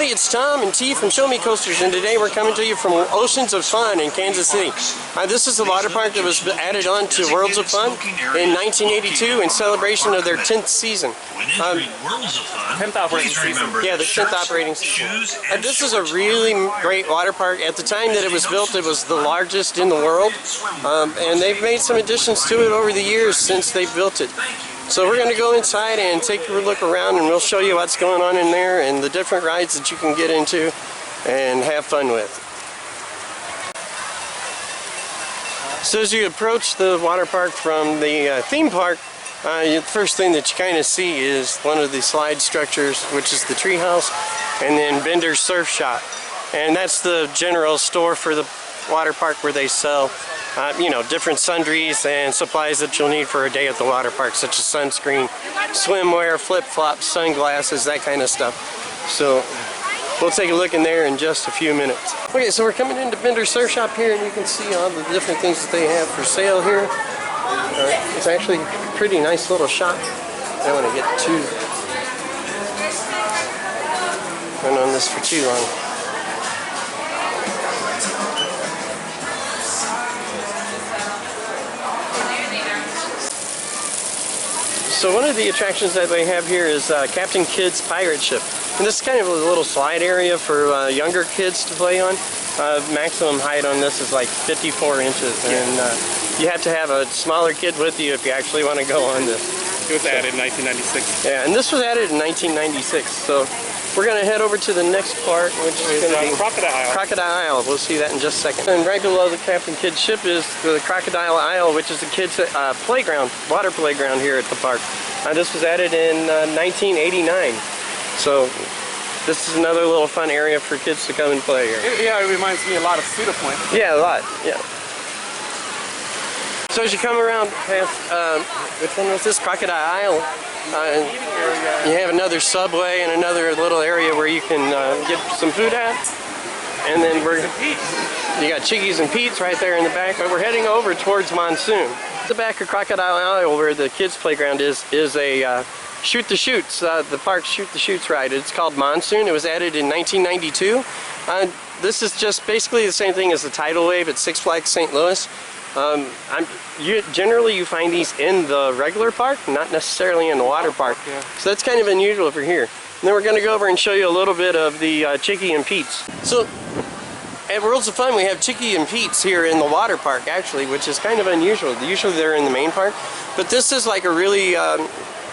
Howdy, it's Tom and T from Show Me Coasters, and today we're coming to you from Oceans of Fun in Kansas City. This is the water park that was added on to Worlds of Fun in 1982 in celebration of their 10th season. 10th operating season. Yeah, the 10th operating season. This is a really great water park. At the time that it was built, it was the largest in the world, and they've made some additions to it over the years since they built it. So we're going to go inside and take a look around, and we'll show you what's going on in there and the different rides that you can get into and have fun with. So as you approach the water park from the theme park, the first thing that you kind of see is one of the slide structures, which is the treehouse, and then Bender's Surf Shop. And that's the general store for the water park where they sell you know, different sundries and supplies that you'll need for a day at the water park, such as sunscreen, swimwear, flip-flops, sunglasses, that kind of stuff. So we'll take a look in there in just a few minutes. Okay, so we're coming into Bender's Surf Shop here, and you can see all the different things that they have for sale here. It's actually a pretty nice little shop. I don't want to get too run on this for too long. So one of the attractions that they have here is Captain Kidd's Pirate Ship. And this is kind of a little slide area for younger kids to play on. Maximum height on this is like 54 inches. And you have to have a smaller kid with you if you actually want to go on this. It was added in 1996. Yeah, and this was added in 1996. So we're going to head over to the next part, which is going to be Crocodile Isle. Crocodile Isle. We'll see that in just a second. And right below the Captain Kidd ship is the Crocodile Isle, which is the kids' playground, water playground here at the park. This was added in 1989. So this is another little fun area for kids to come and play here. Yeah, it reminds me a lot of Cedar Point. Yeah, a lot. Yeah. So as you come around past, which one was this? Crocodile Isle. You have another subway and another little area where you can get some food at. And then you got Chickies and Pete's right there in the back, but we're heading over towards Monsoon. The back of Crocodile Isle, where the kids' playground is a Shoot the Chutes, the park's Shoot the Chutes ride. It's called Monsoon. It was added in 1992. This is just basically the same thing as the Tidal Wave at Six Flags St. Louis. Generally you find these in the regular park, not necessarily in the water park. Yeah. So that's kind of unusual for here. And then we're going to go over and show you a little bit of the Chickie and Pete's. So at Worlds of Fun we have Chickie and Pete's here in the water park actually, which is kind of unusual. Usually they're in the main park, but this is like a really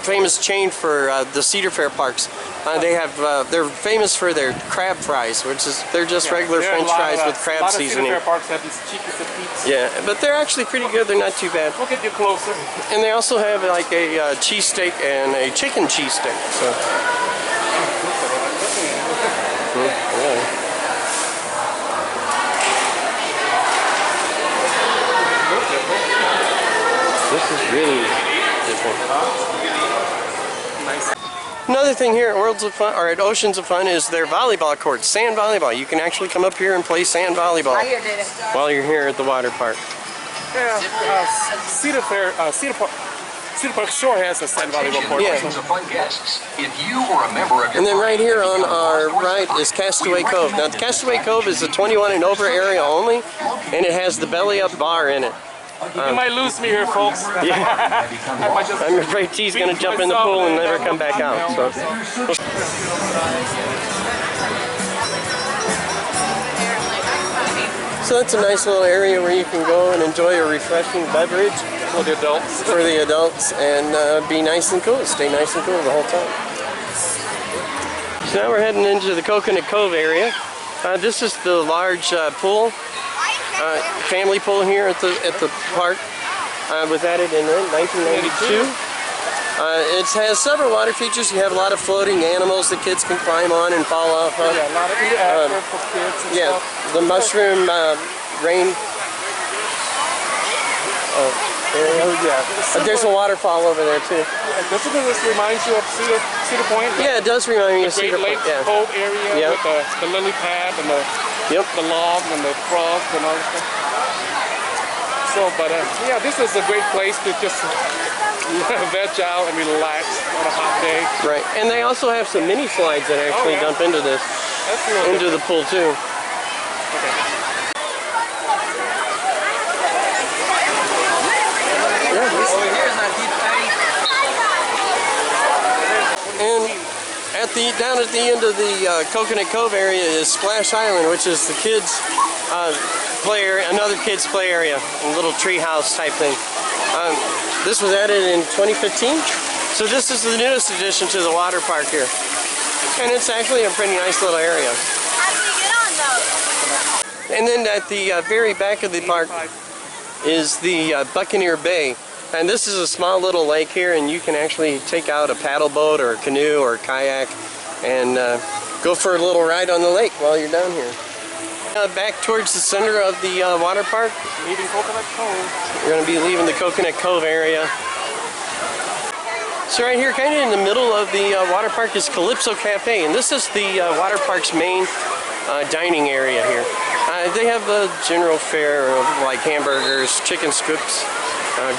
famous chain for the Cedar Fair parks. They're famous for their crab fries, which is they're just regular French fries with crab seasoning. Cedar Fair parks have these Chickies and Pete's. Yeah, but they're actually pretty good. They're not too bad. We'll get you closer. And they also have like a cheesesteak and a chicken cheesesteak. So. This is really different. Nice. Another thing here at Worlds of Fun, or at Oceans of Fun, is their volleyball courts, sand volleyball. You can actually come up here and play sand volleyball while you're here at the water park. Yeah, Cedar Park Shore has a sand volleyball court. Yeah. And then right here on our right is Castaway Cove. Now, the Castaway Cove is a 21 and over area only, and it has the belly up bar in it. You might lose me here, folks. Yeah. I'm afraid T's going to jump in the pool and never come back out. So that's a nice little area where you can go and enjoy a refreshing beverage For the adults. For the adults, and be nice and cool. Stay nice and cool the whole time. So now we're heading into the Coconut Cove area. This is the large pool. Family pool here at the park. Was added in 1992. It has several water features. You have a lot of floating animals that kids can climb on and fall off of. Yeah, a lot of interactive for kids and stuff. The mushroom rain. There's a waterfall over there too. Doesn't this remind you of Cedar Point? Yeah, it does remind me of Cedar Point. The Great Lakes Cove area with the lily pad and the log and the frogs and all that stuff. So, but yeah, this is a great place to just veg out and relax on a hot day. Right, and they also have some mini slides that actually dump into this. That's a little into the pool too. Over here is not deep end. And down at the end of the Coconut Cove area is Splash Island, which is the kids' play area, another kids' play area, a little tree house type thing. This was added in 2015, so this is the newest addition to the water park here, and it's actually a pretty nice little area. How do we get on though? And then at the very back of the park is the Buccaneer Bay. And this is a small little lake here, and you can actually take out a paddle boat or a canoe or a kayak and go for a little ride on the lake while you're down here. Back towards the center of the water park. Leaving Coconut Cove. We're going to be leaving the Coconut Cove area. So right here, kind of in the middle of the water park is Calypso Cafe, and this is the water park's main dining area here. They have the general fare of like hamburgers, chicken strips,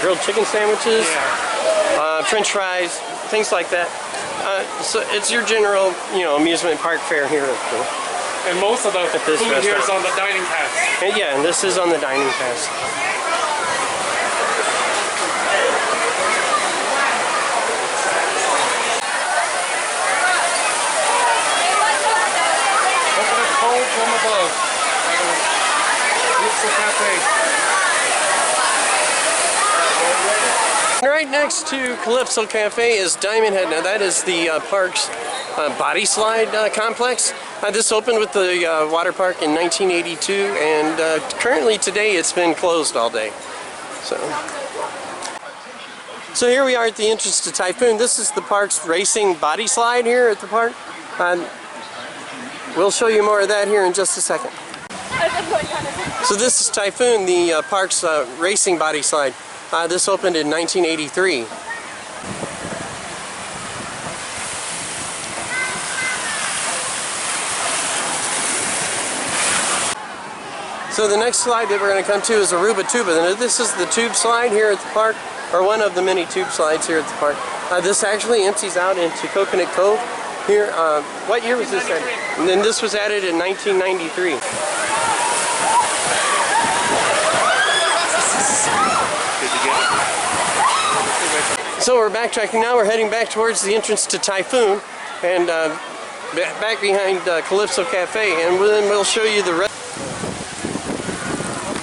grilled chicken sandwiches, French fries, things like that. So it's your general, amusement park fare here. And most of the food here is on the dining pass. And yeah, and this is on the dining pass. Coconut Cove from above. Calypso Cafe. Right next to Calypso Cafe is Diamond Head. Now that is the park's body slide complex. This opened with the water park in 1982, and currently today it's been closed all day. So here we are at the entrance to Typhoon. This is the park's racing body slide here at the park. We'll show you more of that here in just a second. So this is Typhoon, the park's racing body slide. This opened in 1983. So the next slide that we're going to come to is Aruba Tuba. Now this is the tube slide here at the park, or one of the many tube slides here at the park. This actually empties out into Coconut Cove here. What year was this added? And then this was added in 1993. So we're backtracking now. We're heading back towards the entrance to Typhoon, and back behind Calypso Cafe, and then we'll show you the rest.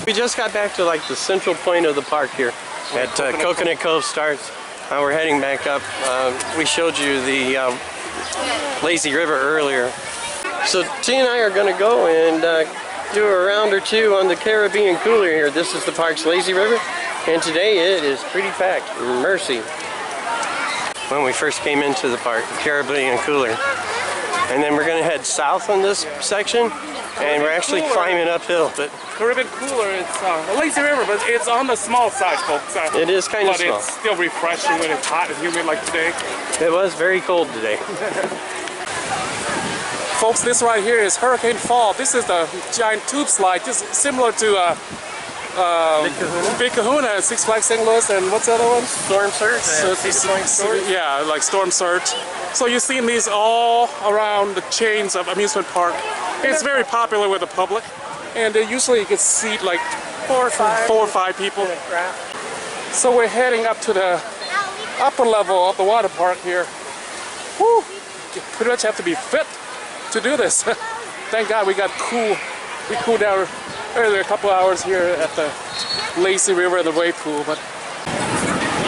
We just got back to like the central point of the park here at Coconut Cove starts. We're heading back up. We showed you the lazy river earlier. So T and I are going to go and do a round or two on the Caribbean cooler here. This is the park's lazy river, and today it is pretty packed. Mercy. When we first came into the park, the Caribbean cooler. And then we're going to head south on this section, and we're actually climbing uphill. But Caribbean cooler, it's a lazy river, but it's on the small side, folks. It is kind of small. But it's still refreshing when it's hot and humid like today. It was very cold today. Folks, this right here is Hurricane Fall. This is the giant tube slide, just similar to Big Kahuna, Six Flags St. Louis, and what's the other one? Storm Surge. Yeah, like Storm Surge. So you've seen these all around the chains of amusement park. It's very popular with the public, and usually you can seat like four or five people. So we're heading up to the upper level of the water park here. Woo! You pretty much have to be fit to do this. Thank God we got cool. We cooled down earlier, a couple hours here at the lazy river and the wave pool. But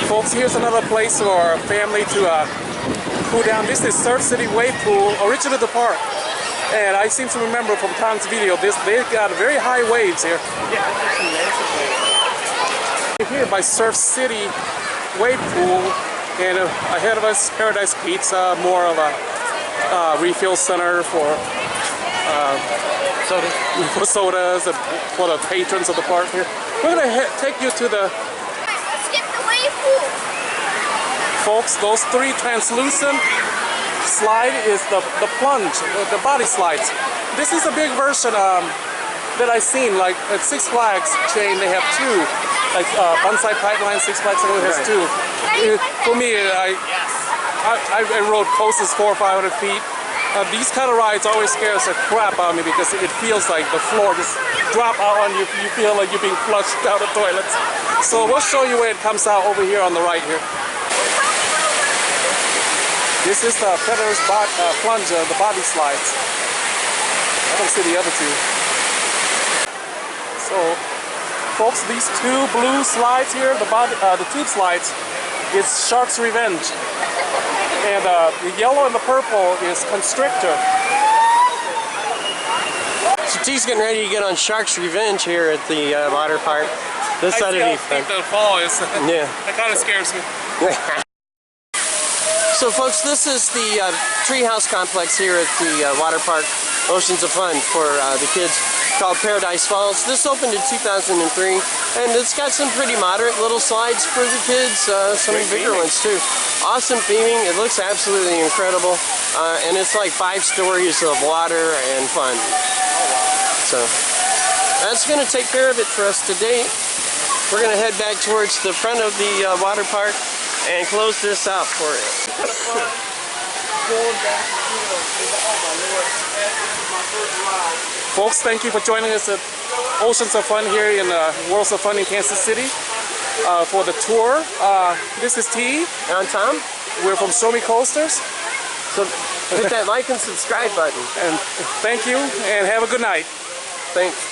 folks, here's another place for our family to cool down. This is Surf City Wave Pool, originated the park. And I seem to remember from Tom's video, they've got very high waves here. Yeah, there's some massive waves. Here by Surf City Wave Pool, and ahead of us, Paradise Pizza, more of a refill center for sodas and for the patrons of the park here. We're going to take you to the... Skip the wave pool. Folks, those three translucent slide is the plunge, the body slides. This is a big version that I've seen, like at Six Flags chain, they have two. Like Bonsai Pipeline, Six Flags has two. For me, I rode close as 400 or 500 feet, These kind of rides always scares the crap out of me because it feels like the floor just drop out on you. You feel like you're being flushed down the toilets. So we'll show you where it comes out over here on the right here. This is the Predator's Plunger, the body slides. I don't see the other two. So, folks, these two blue slides here, the tube slides, it's Shark's Revenge. And the yellow and the purple is Constrictor. So T's getting ready to get on Shark's Revenge here at the water park. This ought to be fun. The fall is. Yeah. That kind of scares me. So folks, this is the treehouse complex here at the water park, Oceans of Fun for the kids, called Paradise Falls. This opened in 2003, and it's got some pretty moderate little slides for the kids, some bigger ones too. Awesome theming, it looks absolutely incredible, and it's like 5 stories of water and fun. So that's going to take care of it for us today. We're going to head back towards the front of the water park and close this out for you. Folks, thank you for joining us at Oceans of Fun here in Worlds of Fun in Kansas City for the tour. This is T. And I'm Tom. We're from Show Me Coasters. So hit that like and subscribe button. And thank you and have a good night. Thanks.